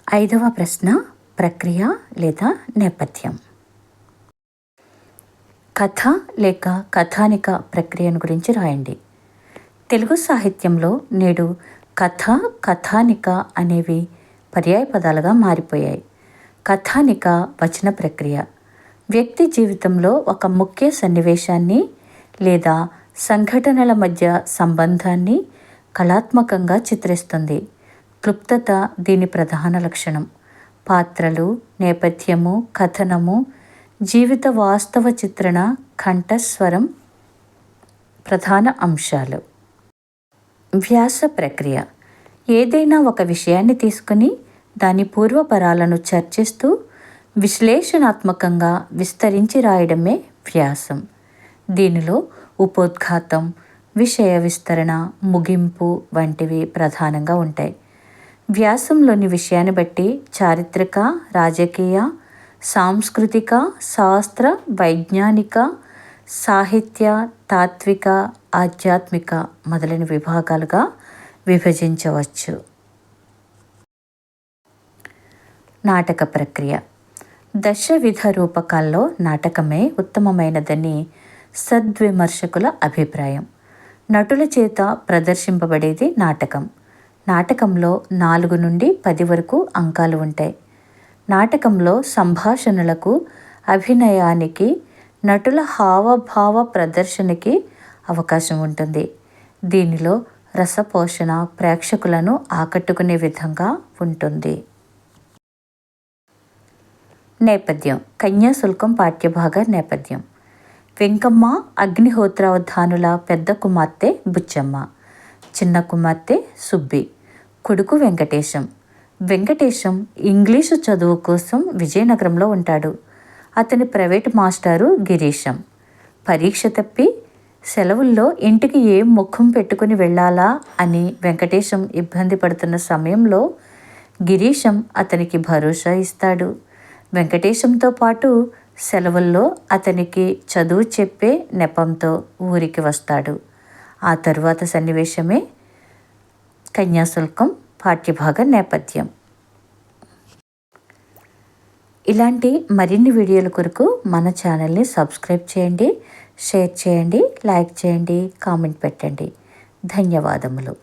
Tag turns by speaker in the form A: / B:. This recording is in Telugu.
A: ఐదవ ప్రశ్న ప్రక్రియ లేదా నేపథ్యం. కథ లేక కథానిక ప్రక్రియను గురించి రాయండి. తెలుగు సాహిత్యంలో నేడు కథ, కథానిక అనేవి పర్యాయ పదాలుగా మారిపోయాయి. కథానిక వచన ప్రక్రియ వ్యక్తి జీవితంలో ఒక ముఖ్య సన్నివేశాన్ని లేదా సంఘటనల మధ్య సంబంధాన్ని కళాత్మకంగా చిత్రిస్తుంది. క్లుప్తత దీని ప్రధాన లక్షణం. పాత్రలు, నేపథ్యము, కథనము, జీవిత వాస్తవ చిత్రణ, కంఠస్వరం ప్రధాన అంశాలు. వ్యాస ప్రక్రియ ఏదైనా ఒక విషయాన్ని తీసుకుని దాని పూర్వపరాలను చర్చిస్తూ విశ్లేషణాత్మకంగా విస్తరించి రాయడమే వ్యాసం. దీనిలో ఉపోద్ఘాతం, విషయ విస్తరణ, ముగింపు వంటివి ప్రధానంగా ఉంటాయి. వ్యాసంలోని విషయాన్ని బట్టి చారిత్రక, రాజకీయ, సాంస్కృతిక, శాస్త్ర, వైజ్ఞానిక, సాహిత్య, తాత్విక, ఆధ్యాత్మిక మొదలైన విభాగాలుగా విభజించవచ్చు. నాటక ప్రక్రియ దశవిధ రూపకాల్లో నాటకమే ఉత్తమమైనదని సద్విమర్శకుల అభిప్రాయం. నటుల చేత ప్రదర్శింపబడేది నాటకం. నాటకంలో 4 నుండి 10 వరకు అంకాలు ఉంటాయి. నాటకంలో సంభాషణలకు, అభినయానికి, నటుల హావభావ ప్రదర్శనకి అవకాశం ఉంటుంది. దీనిలో రసపోషణ ప్రేక్షకులను ఆకట్టుకునే విధంగా ఉంటుంది. నేపథ్యం కన్యాశుల్కం పాఠ్యభాగ నేపథ్యం. వెంకమ్మ అగ్నిహోత్రావధానుల పెద్ద కుమార్తె బుచ్చమ్మ, చిన్న కుమార్తె సుబ్బి, కొడుకు వెంకటేశం. వెంకటేశం ఇంగ్లీషు చదువు కోసం విజయనగరంలో ఉంటాడు. అతని ప్రైవేటు మాస్టారు గిరీశం. పరీక్ష తప్పి సెలవుల్లో ఇంటికి ఏం ముఖం పెట్టుకుని వెళ్ళాలా అని వెంకటేశం ఇబ్బంది పడుతున్న సమయంలో గిరీశం అతనికి భరోసా ఇస్తాడు. వెంకటేశంతో పాటు సెలవుల్లో అతనికి చదువు చెప్పే నెపంతో ఊరికి వస్తాడు. ఆ తరువాత సన్నివేశమే కన్యాశుల్కం పాఠ్యభాగ నేపథ్యం. ఇలాంటి మరిన్ని వీడియోల కొరకు మన ఛానల్ని సబ్స్క్రైబ్ చేయండి, షేర్ చేయండి, లైక్ చేయండి, కామెంట్ పెట్టండి. ధన్యవాదములు.